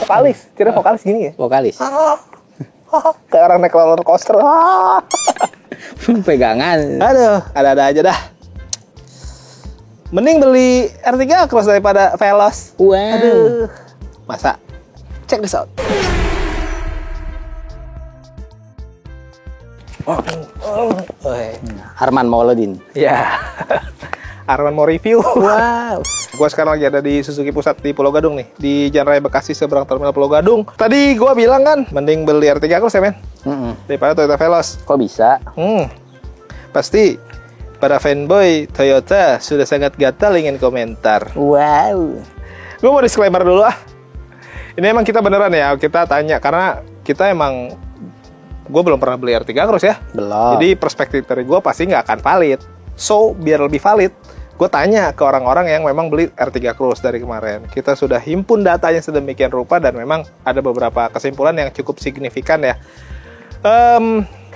Vokalis, kira vokalis gini ya? Vokalis. Kayak orang naik roller coaster. Pegangan. Aduh, ada-ada aja dah. Mending beli R3 Cross daripada Veloz. Wow. Aduh. Masa? Check this out. Arman Mauludin. Ya. Arman mau review. Wow. Gua sekarang lagi ada di Suzuki Pusat di Pulau Gadung nih, di Jalan Raya Bekasi seberang Terminal Pulau Gadung. Tadi gua bilang kan, mending beli R3 Cross ya, men? Daripada Toyota Veloz. Kok bisa? Pasti para fanboy Toyota sudah sangat gatal ingin komentar. Wow. Gue mau disclaimer dulu ah. Ini emang kita beneran ya, kita tanya karena kita emang gue belum pernah beli R3 Cross ya. Belum. Jadi perspektif dari gue pasti nggak akan valid. So biar lebih valid, gue tanya ke orang-orang yang memang beli R3 Cross dari kemarin. Kita sudah himpun datanya sedemikian rupa dan memang ada beberapa kesimpulan yang cukup signifikan ya.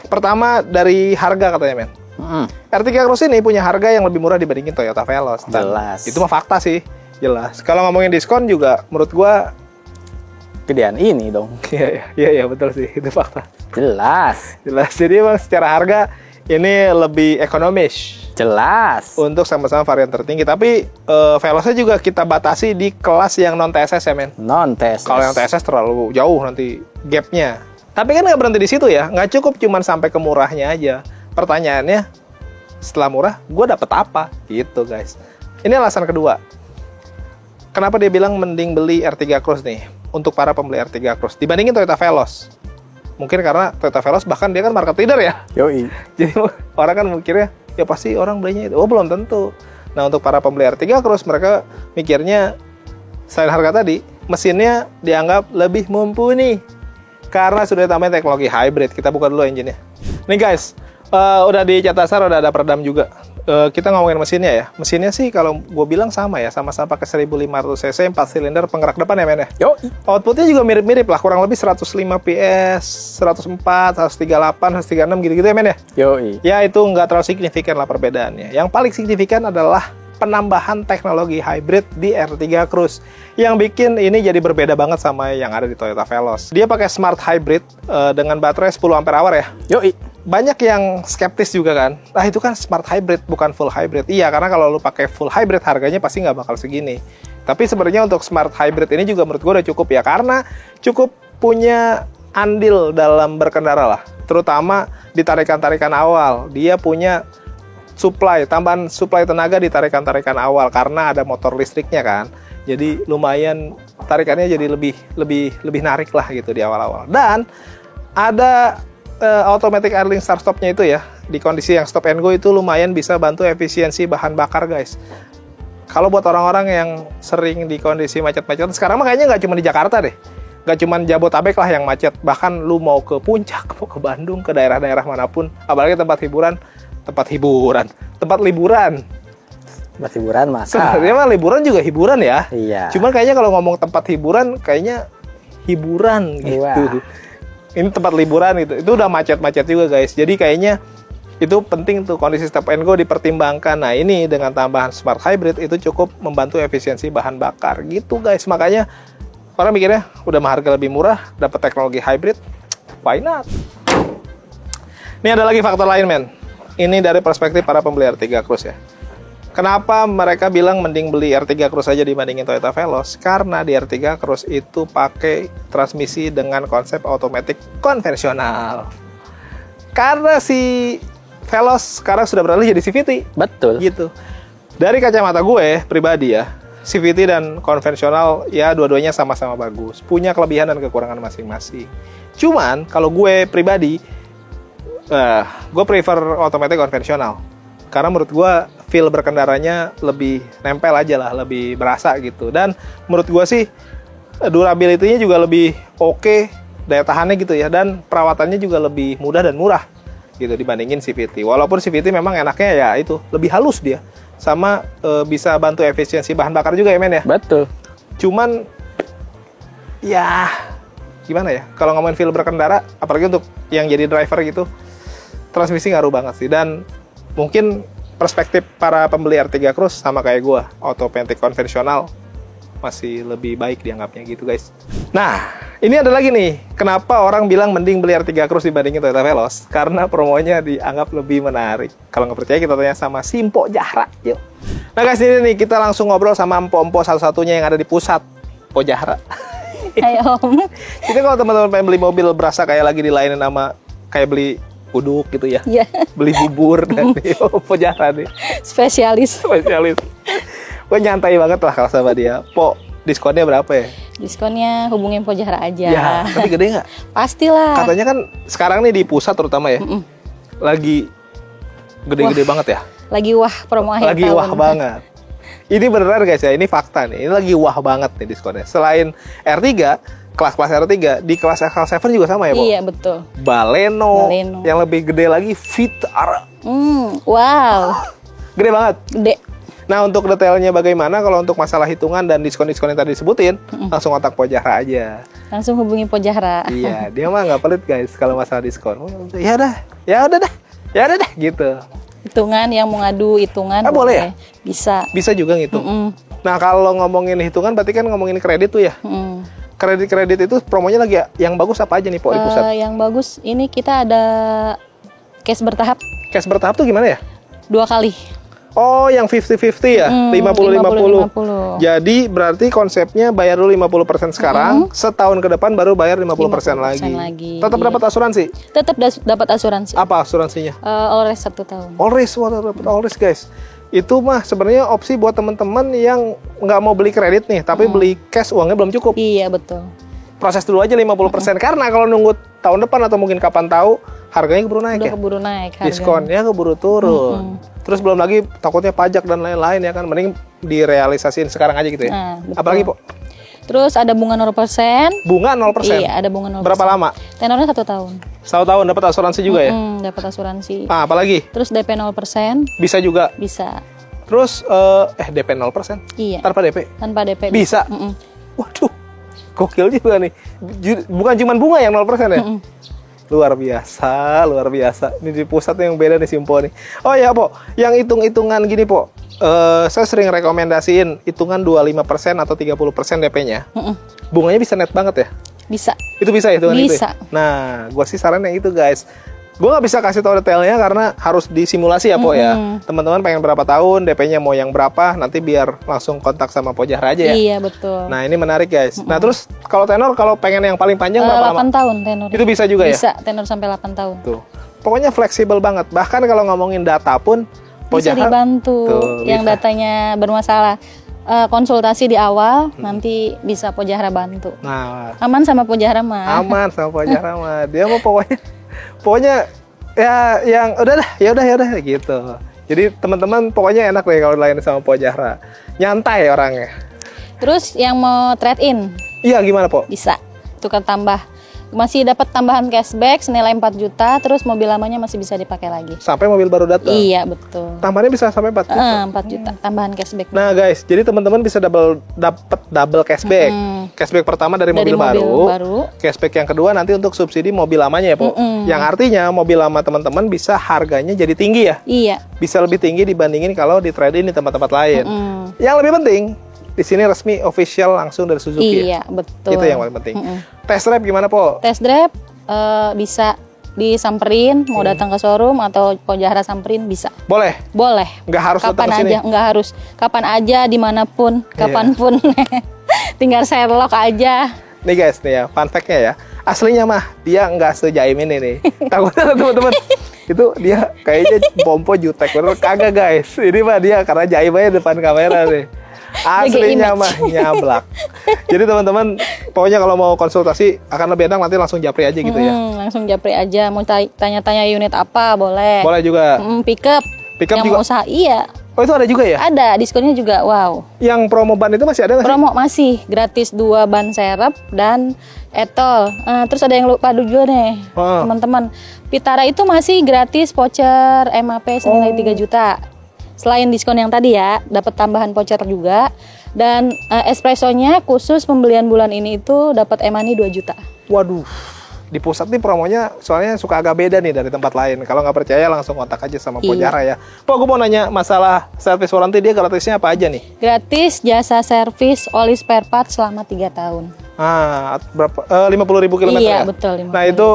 Pertama dari harga katanya, men. R3 Cross ini punya harga yang lebih murah dibandingin Toyota Veloz. Jelas. Itu mah fakta sih, jelas. Kalau ngomongin diskon juga, menurut gue Gedean ini dong. Iya betul sih, itu fakta. Jelas. Jadi emang secara harga ini lebih ekonomis. Jelas. Untuk sama-sama varian tertinggi. Tapi Veloznya juga kita batasi di kelas yang non TSS ya, men. Non TSS. Kalau yang TSS terlalu jauh nanti gapnya. Tapi kan nggak berhenti di situ ya. Nggak cukup cuman sampai ke murahnya aja. Pertanyaannya, setelah murah, gue dapet apa? Gitu guys. Ini alasan kedua. Kenapa dia bilang mending beli R3 Cross nih? Untuk para pembeli R3 Cross dibandingin Toyota Veloz. Mungkin karena Toyota Veloz bahkan dia kan market leader ya. Yoi. Jadi orang kan mikirnya ya pasti orang belinya itu. Oh belum tentu. Nah untuk para pembeli R3 Cross mereka mikirnya selain harga tadi, mesinnya dianggap lebih mumpuni karena sudah ditambahin teknologi hybrid. Kita buka dulu engine-nya. Nih guys, udah di cat dasar, udah ada peredam juga. Kita ngomongin mesinnya ya. Mesinnya sih kalau gue bilang sama ya, sama-sama pakai 1500 cc 4 silinder penggerak depan ya, men ya. Outputnya juga mirip-mirip lah, kurang lebih 105 PS, 104, 138, 136 gitu-gitu ya, men ya. Yoi. Ya itu nggak terlalu signifikan lah perbedaannya. Yang paling signifikan adalah penambahan teknologi hybrid di R3 Cross yang bikin ini jadi berbeda banget sama yang ada di Toyota Veloz. Dia pakai smart hybrid dengan baterai 10 Ah ya. Yoi. Banyak yang skeptis juga kan, itu kan smart hybrid bukan full hybrid. Iya, karena kalau lu pakai full hybrid harganya pasti nggak bakal segini. Tapi sebenarnya untuk smart hybrid ini juga menurut gue udah cukup ya, karena cukup punya andil dalam berkendara lah, terutama di tarikan-tarikan awal. Dia punya tambahan suplai tenaga di tarikan-tarikan awal karena ada motor listriknya kan. Jadi lumayan tarikannya jadi lebih narik lah gitu di awal-awal. Dan ada automatic idling start stopnya itu ya, di kondisi yang stop and go itu lumayan bisa bantu efisiensi bahan bakar guys. Kalau buat orang-orang yang sering di kondisi macet-macet, sekarang mah kayaknya nggak cuma di Jakarta deh, nggak cuma Jabodetabek lah yang macet, bahkan lu mau ke Puncak, mau ke Bandung, ke daerah-daerah manapun, apalagi tempat liburan masa. Sebenarnya mah liburan juga hiburan ya. Iya. Cuman kayaknya kalau ngomong tempat hiburan, kayaknya hiburan gitu. Wah. Ini tempat liburan gitu, itu udah macet-macet juga guys. Jadi kayaknya itu penting tuh kondisi stop and go dipertimbangkan. Nah ini dengan tambahan smart hybrid itu cukup membantu efisiensi bahan bakar gitu guys. Makanya orang mikirnya udah harga lebih murah, dapat teknologi hybrid, why not? Ini ada lagi faktor lain, men. Ini dari perspektif para pembeli R3 Cross ya. Kenapa mereka bilang mending beli R3 Cross aja dibandingin Toyota Veloz? Karena di R3 Cross itu pakai transmisi dengan konsep otomatis konvensional. Karena si Veloz sekarang sudah beralih jadi CVT. Betul. Gitu. Dari kacamata gue pribadi ya, CVT dan konvensional ya dua-duanya sama-sama bagus. Punya kelebihan dan kekurangan masing-masing. Cuman kalau gue pribadi, gue prefer otomatis konvensional. Karena menurut gue feel berkendaranya lebih nempel aja lah, lebih berasa gitu. Dan menurut gue sih durability-nya juga lebih oke, daya tahannya gitu ya. Dan perawatannya juga lebih mudah dan murah gitu dibandingin CVT. Walaupun CVT memang enaknya ya itu, lebih halus dia. Sama bisa bantu efisiensi bahan bakar juga ya, men ya. Betul. Cuman ya gimana ya, kalau ngomongin feel berkendara, apalagi untuk yang jadi driver gitu, transmisi ngaruh banget sih. Dan mungkin perspektif para pembeli R3 Cross sama kayak gue, automatic konvensional masih lebih baik dianggapnya gitu guys. Nah, ini ada lagi nih, kenapa orang bilang mending beli R3 Cruise dibandingin Toyota Veloz? Karena promonya dianggap lebih menarik. Kalau nggak percaya kita tanya sama si Mpok Jahra, yuk. Nah guys, ini nih kita langsung ngobrol sama Mpok-mpok satu-satunya yang ada di pusat, Mpok Jahra. Ayo Om. Jadi kalau teman-teman pengen beli mobil berasa kayak lagi dilainin sama kayak beli uduk gitu ya, Iya. beli bubur dan Mpok Jahra nih, Spesialis. spesialis. Gue nyantai banget lah kalau sama dia. Pok, diskonnya berapa ya? Diskonnya hubungin Mpok Jahra aja. Ya, tapi gede nggak? Pastilah. Katanya kan sekarang nih di pusat terutama ya, lagi gede-gede banget ya. Lagi wah promo akhir Lagi tahun. wah banget. Ini beneran guys ya, ini fakta nih. Ini lagi wah banget nih diskonnya. Selain R3, kelas-kelas R3, di kelas XL7 juga sama ya, Pok? Iya betul. Baleno, Baleno. yang lebih gede lagi Vitara. Wow. Gede banget. Gede. Nah, untuk detailnya bagaimana, kalau untuk masalah hitungan dan diskon-diskon yang tadi disebutin, langsung kontak Mpok Jahra aja. Langsung hubungi Mpok Jahra. Iya, dia mah nggak pelit guys kalau masalah diskon. Ya udah dah, gitu. Hitungan yang mau ngadu hitungan. Boleh ya? Bisa. Bisa juga ngitung. Nah, kalau ngomongin hitungan, berarti kan ngomongin kredit tuh ya. Kredit itu promonya lagi yang bagus apa aja nih, Pok, di pusat? Yang bagus, ini kita ada cash bertahap Cash bertahap tuh gimana ya? 2 kali. Oh, yang 50-50 ya? 50-50. 50-50. Jadi berarti konsepnya bayar dulu 50% sekarang, setahun ke depan baru bayar 50% 50% lagi. lagi. Tetap dapat asuransi? Tetap dapat asuransi. Apa asuransinya? Allres 1 tahun. Allris, dapat Allris guys. Itu mah sebenarnya opsi buat teman-teman yang nggak mau beli kredit nih, tapi beli cash uangnya belum cukup. Iya betul. Proses dulu aja 50%, karena kalau nunggu tahun depan atau mungkin kapan tahu, harganya keburu naik Udah ya. keburu naik harga. Diskonnya keburu turun. Terus belum lagi takutnya pajak dan lain-lain ya kan. Mending direalisasiin sekarang aja gitu ya. Nah, betul. Apalagi, Pok? Terus ada bunga 0%. Bunga 0%? Iya, ada bunga 0%. Berapa lama? Tenornya 1 tahun. 1 tahun dapat asuransi juga ya? Dapat asuransi. Apalagi? Terus DP 0%. Bisa juga. Bisa. Terus DP 0%? Iya. Tanpa DP? Tanpa DP. Bisa? Waduh, gokil juga nih. Bukan cuma bunga yang 0% ya? Luar biasa. Ini di pusat yang beda nih, Simpo nih. Oh ya, Po, yang hitung-hitungan gini, Po. Saya sering rekomendasiin hitungan 25% atau 30% DP-nya. Bunganya bisa net banget ya? Bisa. Itu bisa hitungan itu Bisa. ya? Nah, gue sih saran yang itu, guys. Gue nggak bisa kasih tahu detailnya karena harus disimulasi ya, Po ya. Teman-teman pengen berapa tahun, DP-nya mau yang berapa, nanti biar langsung kontak sama Mpok Jahra aja ya. Iya, betul. Nah, ini menarik, guys. Nah, terus kalau tenor, kalau pengen yang paling panjang berapa 8 lama? tahun tenor. Itu bisa juga ya? Bisa, tenor sampai 8 tahun. Tuh. Pokoknya fleksibel banget. Bahkan kalau ngomongin data pun Mpok Bisa Jahra dibantu. tuh, Yang bisa. datanya bermasalah. Konsultasi di awal, nanti bisa Mpok Jahra bantu. Nah, Aman sama Mpok Jahra mah. aman sama Mpok Jahra mah. Dia mau pokoknya ya yang udah gitu. Jadi teman-teman pokoknya enak deh kalau dilayani sama Mpok Jahra. Nyantai orangnya. Terus yang mau trade in Iya, gimana, Pok? bisa tukar tambah. Masih dapat tambahan cashback senilai 4 juta, terus mobil lamanya masih bisa dipakai lagi. Sampai mobil baru datang. Iya, betul. Tambahannya bisa sampai 4 juta. 4 juta tambahan cashback. Nah, guys, jadi teman-teman bisa dapat double cashback. Cashback pertama dari mobil baru. Cashback yang kedua nanti untuk subsidi mobil lamanya ya, Po. Yang artinya mobil lama teman-teman bisa harganya jadi tinggi ya. Iya. Bisa lebih tinggi dibandingin kalau di trade-in di tempat-tempat lain. Yang lebih penting, di sini resmi official langsung dari Suzuki. Iya, ya? betul. Itu yang paling penting. Test drive gimana, Po? Test drive bisa disamperin, mau datang ke showroom atau Mpok Jahra samperin bisa. Boleh? Boleh. Nggak harus datang kapan ke sini? aja, nggak harus. Kapan aja, dimanapun, kapanpun. Tinggal Sherlock aja. Nih guys, nih ya, fun fact-nya ya. Aslinya mah dia nggak sejaim ini nih. Takutnya teman-teman itu dia kayaknya pompo jutek bener, kagak guys. Ini mah dia karena jaim aja depan kamera nih. Aslinya mah nyablak. Jadi teman-teman pokoknya kalau mau konsultasi akan lebih enak nanti langsung japri aja gitu ya. Langsung japri aja. Mau tanya-tanya unit apa boleh. Boleh juga. Pickup. Pickup yang juga. mau usaha, iya. Oh, itu ada juga ya? Ada, diskonnya juga. Wow. Yang promo ban itu masih ada nggak sih? Promo masih gratis 2 ban serep dan etol. Terus ada yang lupa juga nih, teman-teman. Vitara itu masih gratis voucher MAP senilai 3 juta. Selain diskon yang tadi ya, dapat tambahan voucher juga. Dan espressonya khusus pembelian bulan ini itu dapat e-money 2 juta. Waduh, Di pusat nih promonya soalnya suka agak beda nih dari tempat lain. Kalau nggak percaya langsung kontak aja sama Po Jara ya. Po, gue mau nanya masalah service warranty, dia gratisnya apa aja nih? Gratis jasa servis oli spare part selama 3 tahun. Berapa? 50.000 kilometer Iya, ya? betul. Nah itu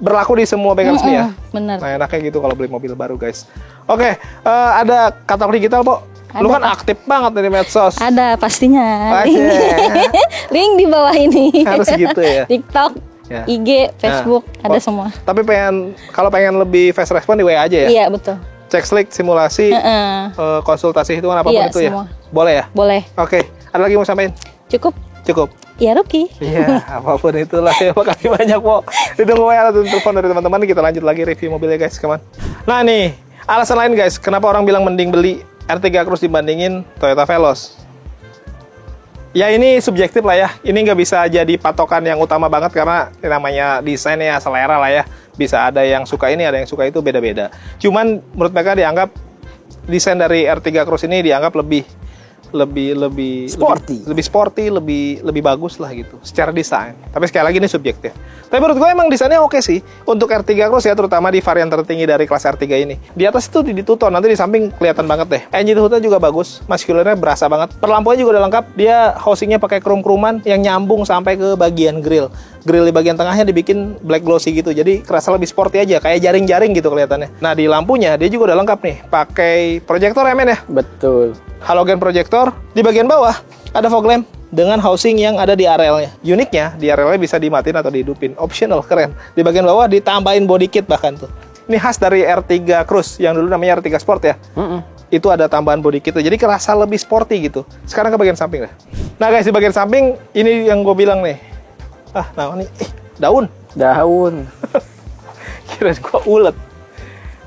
berlaku di semua bengkel sini ya? Bener. Nah enaknya gitu kalau beli mobil baru guys. Oke, ada katalog digital Po. Lu kan aktif banget di medsos. Ada pastinya. Link. Link di bawah ini. Harus gitu ya. TikTok, ya. IG, Facebook, ada semua. Tapi kalau pengen lebih fast respon di WA aja ya? Iya, betul. Cek slik, simulasi, konsultasi hitungan apapun iya, itu semua. ya? Boleh ya? Boleh. Oke, ada lagi mau sampaikan? Cukup. Ya, Ruki. Iya, apapun itulah ya. Makasih banyak, Po. Ditunggu WA atau telepon dari teman-teman. Kita lanjut lagi review mobilnya, guys. Come on. Nah, nih. Alasan lain, guys. Kenapa orang bilang mending beli R3 Cruise dibandingin Toyota Veloz? Ya, ini subjektif lah ya. Ini nggak bisa jadi patokan yang utama banget. Karena namanya desain ya, selera lah ya. Bisa ada yang suka ini, ada yang suka itu, beda-beda. Cuman, menurut mereka dianggap desain dari R3 Cruise ini dianggap lebih sporty, lebih bagus lah gitu secara desain. Tapi sekali lagi ini subjektif. Tapi menurut gue emang desainnya oke sih untuk R3 Cruise ya, terutama di varian tertinggi dari kelas R3 ini. Di atas itu dituton, nanti di samping kelihatan banget deh. Engine hoodnya juga bagus, muscularnya berasa banget. Perlampuannya juga udah lengkap. Dia housingnya pakai chrome-chroman yang nyambung sampai ke bagian grill. Grill di bagian tengahnya dibikin black glossy gitu, jadi kerasa lebih sporty aja, kayak jaring-jaring gitu kelihatannya. Nah di lampunya dia juga udah lengkap nih, pakai proyektor ya men ya. Betul. Halogen proyektor. Di bagian bawah ada fog lamp dengan housing yang ada di RL-nya. Uniknya di RL-nya bisa dimatiin atau dihidupin. Optional, keren. Di bagian bawah ditambahin body kit bahkan tuh. Ini khas dari R3 Cruise yang dulu namanya R3 Sport ya. Itu ada tambahan body kit, jadi kerasa lebih sporty gitu. Sekarang ke bagian samping deh. Nah guys, di bagian samping ini yang gue bilang nih. Nah ini daun. Kirain gue ulet.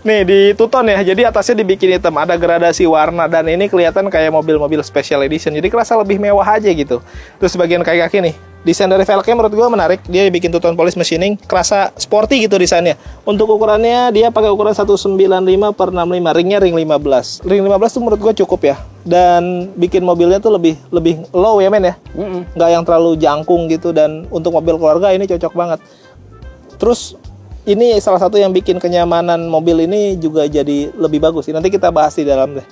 Nih di tuton ya, jadi atasnya dibikin hitam, ada gradasi warna dan ini kelihatan kayak mobil-mobil special edition. Jadi kerasa lebih mewah aja gitu. Terus bagian kaki-kaki nih, desain dari velgnya menurut gue menarik. Dia bikin tuton polish machining, kerasa sporty gitu desainnya. Untuk ukurannya dia pakai ukuran 195/65, ringnya ring 15. Ring 15 tuh menurut gue cukup ya. Dan bikin mobilnya tuh lebih low ya men ya. Nggak yang terlalu jangkung gitu, dan untuk mobil keluarga ini cocok banget. Terus ini salah satu yang bikin kenyamanan mobil ini juga jadi lebih bagus. Nanti kita bahas di dalam deh.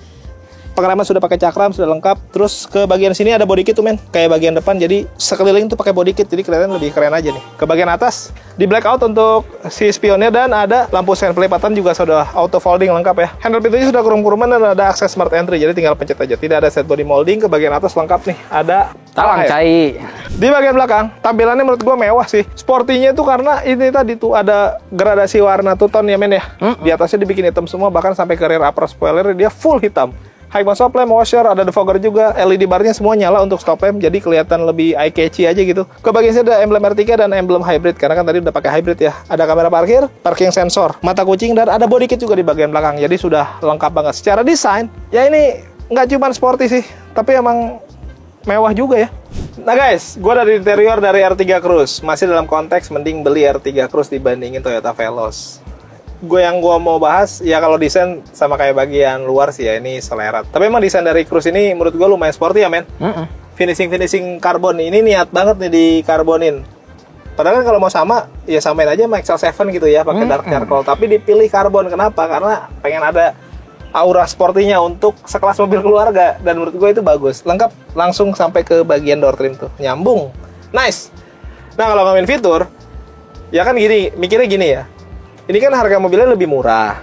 Pengereman sudah pakai cakram, sudah lengkap. Terus ke bagian sini ada body kit tuh men, kayak bagian depan. Jadi sekeliling tuh pakai body kit, jadi kelihatan lebih keren aja nih. Ke bagian atas di blackout untuk si spionnya, dan ada lampu sen pelipatan juga sudah auto folding lengkap ya. Handle pintunya sudah kurum-kuruman dan ada akses smart entry, jadi tinggal pencet aja. Tidak ada set body molding. Ke bagian atas lengkap nih, ada talang cai. Di bagian belakang tampilannya menurut gua mewah sih. Sportinya tuh karena ini tadi tuh ada gradasi warna two-tone ya men ya. Di atasnya dibikin hitam semua, bahkan sampai ke rear upper spoiler dia full hitam. High stop lamp, washer, ada defogger juga, LED barnya semua nyala untuk stop lamp, jadi kelihatan lebih eye catchy aja gitu. Ke bagian sini ada emblem R3 dan emblem hybrid, karena kan tadi udah pakai hybrid ya. Ada kamera parkir, parking sensor, mata kucing, dan ada body kit juga di bagian belakang. Jadi sudah lengkap banget. Secara desain, ya ini nggak cuma sporty sih, tapi emang mewah juga ya. Nah guys, gue dari interior dari R3 Cruise, masih dalam konteks mending beli R3 Cruise dibandingin Toyota Veloz. Gue mau bahas ya, kalau desain sama kayak bagian luar sih ya, ini selera. Tapi emang desain dari Cruise ini menurut gue lumayan sporty ya men. Finishing karbon ini niat banget nih di karbonin. Padahal kan kalau mau sama ya samain aja sama XL7 gitu ya, pakai dark charcoal. Tapi dipilih karbon, kenapa? Karena pengen ada aura sportinya untuk sekelas mobil keluarga, dan menurut gue itu bagus. Lengkap langsung sampai ke bagian door trim tuh, nyambung, nice. Nah kalau ngomongin fitur, ya kan gini, mikirnya gini ya. Ini kan harga mobilnya lebih murah,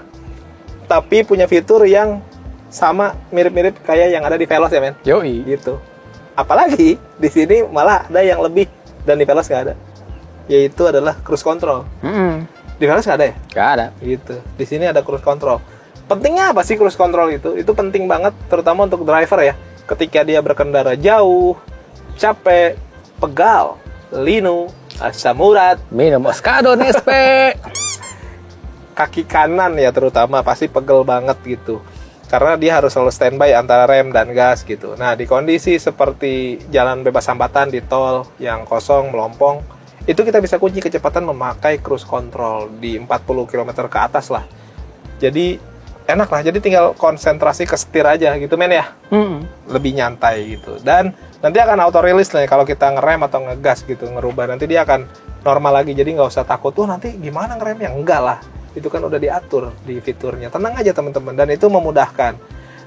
tapi punya fitur yang sama, mirip-mirip kayak yang ada di Veloz ya men. Yoi. Gitu. Apalagi di sini malah ada yang lebih, dan di Veloz nggak ada. Yaitu adalah cruise control. Di Veloz nggak ada ya? Nggak ada. Gitu. Di sini ada cruise control. Pentingnya apa sih cruise control itu? Itu penting banget, terutama untuk driver ya. Ketika dia berkendara jauh, capek, pegal, linu, asam urat, minum Moscato Nespe. Kaki kanan ya terutama pasti pegel banget gitu, karena dia harus selalu standby antara rem dan gas gitu. Nah di kondisi seperti jalan bebas hambatan di tol yang kosong melompong, itu kita bisa kunci kecepatan memakai cruise control di 40 km ke atas lah. Jadi enak lah, jadi tinggal konsentrasi ke setir aja gitu men ya. Lebih nyantai gitu, dan nanti akan auto release nih kalau kita ngerem atau ngegas gitu, ngerubah. Nanti dia akan normal lagi. Jadi nggak usah takut tuh nanti gimana ngeremnya, enggak lah, itu kan udah diatur di fiturnya. Tenang aja teman-teman, dan itu memudahkan.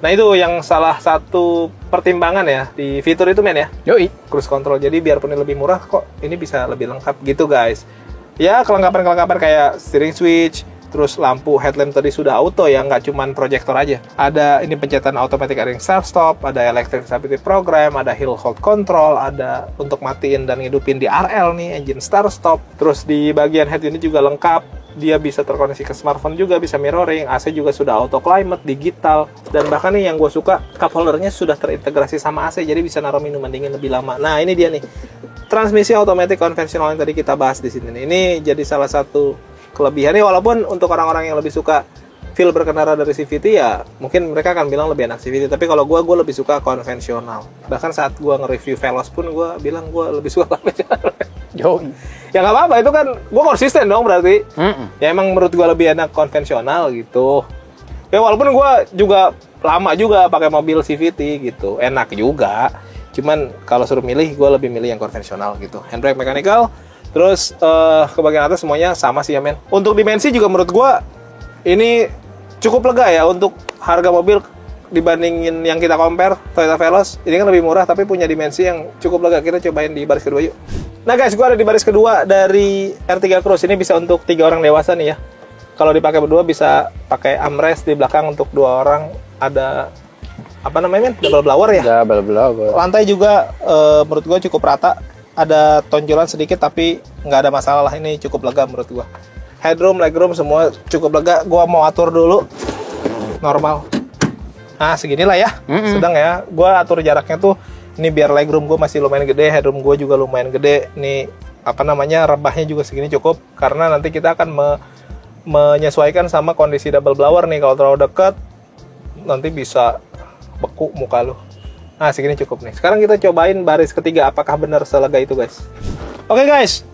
Nah itu yang salah satu pertimbangan ya di fitur itu men ya. Yoi. Cruise control. Jadi biarpun ini lebih murah kok ini bisa lebih lengkap gitu guys. Ya kelengkapan-kelengkapan kayak steering switch, terus lampu headlamp tadi sudah auto ya, nggak cuman proyektor aja. Ada ini pencetan automatic airing start stop, ada electric stability program, ada hill hold control, ada untuk matiin dan ngidupin di RL nih, engine start stop. Terus di bagian head unit juga lengkap, dia bisa terkoneksi ke smartphone juga, bisa mirroring, AC juga sudah auto climate, digital, dan bahkan nih yang gue suka, cup holdernya sudah terintegrasi sama AC, jadi bisa naruh minuman dingin lebih lama. Nah ini dia nih, transmisi otomatis konvensional yang tadi kita bahas di sini nih. Ini jadi salah satu kelebihannya, walaupun untuk orang-orang yang lebih suka feel berkendara dari CVT ya mungkin mereka akan bilang lebih enak CVT, tapi kalau gue lebih suka konvensional. Bahkan saat gue nge-review Veloz pun gue bilang gue lebih suka konvensional. Ya nggak apa-apa, itu kan gue konsisten dong berarti. Ya emang menurut gue lebih enak konvensional gitu. Ya walaupun gue juga lama juga pakai mobil CVT gitu, enak juga. Cuman kalau suruh milih, gue lebih milih yang konvensional gitu. Handbrake mechanical, terus ke bagian atas semuanya sama sih ya men. Untuk dimensi juga menurut gue ini cukup lega ya untuk harga mobil dibandingin yang kita compare Toyota Veloz. Ini kan lebih murah tapi punya dimensi yang cukup lega. Kita cobain di baris kedua yuk. Nah guys, gue ada di baris kedua dari R3 Cruise. Ini bisa untuk 3 orang dewasa nih ya. Kalau dipakai berdua bisa pakai armrest di belakang untuk 2 orang. Ada apa namanya men? Double blower ya? Double blower. Lantai juga menurut gue cukup rata. Ada tonjolan sedikit tapi nggak ada masalah lah. Ini cukup lega menurut gue. Headroom, legroom semua cukup lega. Gue mau atur dulu. Normal. Nah seginilah ya. Sedang ya. Gue atur jaraknya tuh. Ini biar legroom gue masih lumayan gede. Headroom gue juga lumayan gede. Nih apa namanya, rebahnya juga segini cukup. Karena nanti kita akan menyesuaikan sama kondisi double blower nih. Kalau terlalu dekat nanti bisa beku muka lu. Nah segini cukup nih. Sekarang kita cobain baris ketiga, apakah benar selega itu guys. Oke guys,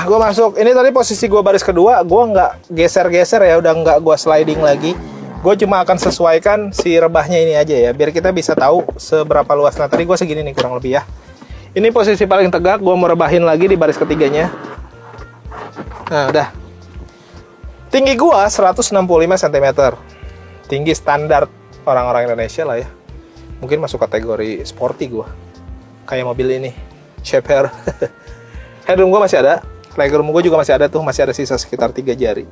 gue masuk. Ini tadi posisi gue baris kedua, gue nggak geser-geser ya, udah nggak gue sliding lagi. Gue cuma akan sesuaikan si rebahnya ini aja ya, biar kita bisa tahu seberapa luas. Nah tadi gue segini nih kurang lebih ya. Ini posisi paling tegak, gue mau rebahin lagi di baris ketiganya. Nah udah. Tinggi gue 165 cm. Tinggi standar orang-orang Indonesia lah ya. Mungkin masuk kategori sporty gue. Kayak mobil ini, Shaper. Headroom gue masih ada. Legroom gue juga masih ada tuh. Masih ada sisa sekitar 3 jari.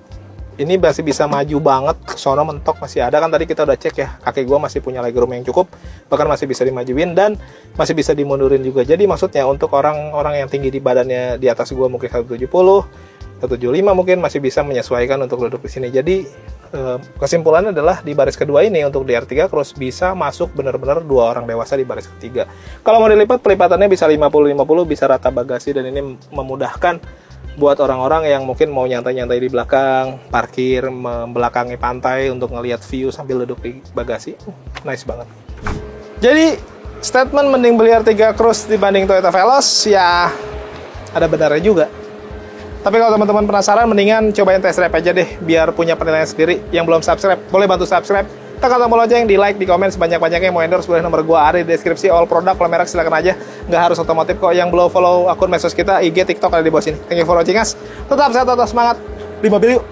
Ini masih bisa maju banget. Sono mentok masih ada. Kan tadi kita udah cek ya. Kaki gue masih punya legroom yang cukup. Bahkan masih bisa dimajuin. Dan masih bisa dimundurin juga. Jadi maksudnya untuk orang-orang yang tinggi di badannya di atas gue mungkin 170, 175 mungkin masih bisa menyesuaikan untuk duduk di sini. Jadi kesimpulannya adalah di baris kedua ini untuk di R3 Cruise bisa masuk benar-benar 2 orang dewasa di baris ketiga. Kalau mau dilipat, pelipatannya bisa 50-50, bisa rata bagasi, dan ini memudahkan buat orang-orang yang mungkin mau nyantai-nyantai di belakang, parkir, membelakangi pantai untuk ngelihat view sambil duduk di bagasi. Nice banget. Jadi statement mending beli R3 Cruise dibanding Toyota Veloz ya ada benarnya juga. Tapi kalau teman-teman penasaran, mendingan cobain test drive aja deh, biar punya penilaian sendiri. Yang belum subscribe, boleh bantu subscribe. Tekan tombol lonceng, di like, di komen sebanyak-banyaknya. Mau endorse, boleh nomor gua ada di deskripsi. All produk, kalau merek silakan aja. Nggak harus otomotif kok. Yang belum follow akun medsos kita, IG, TikTok ada di bawah sini. Thank you for watching us. Tetap sehat, tetap semangat. Di mobil yuk.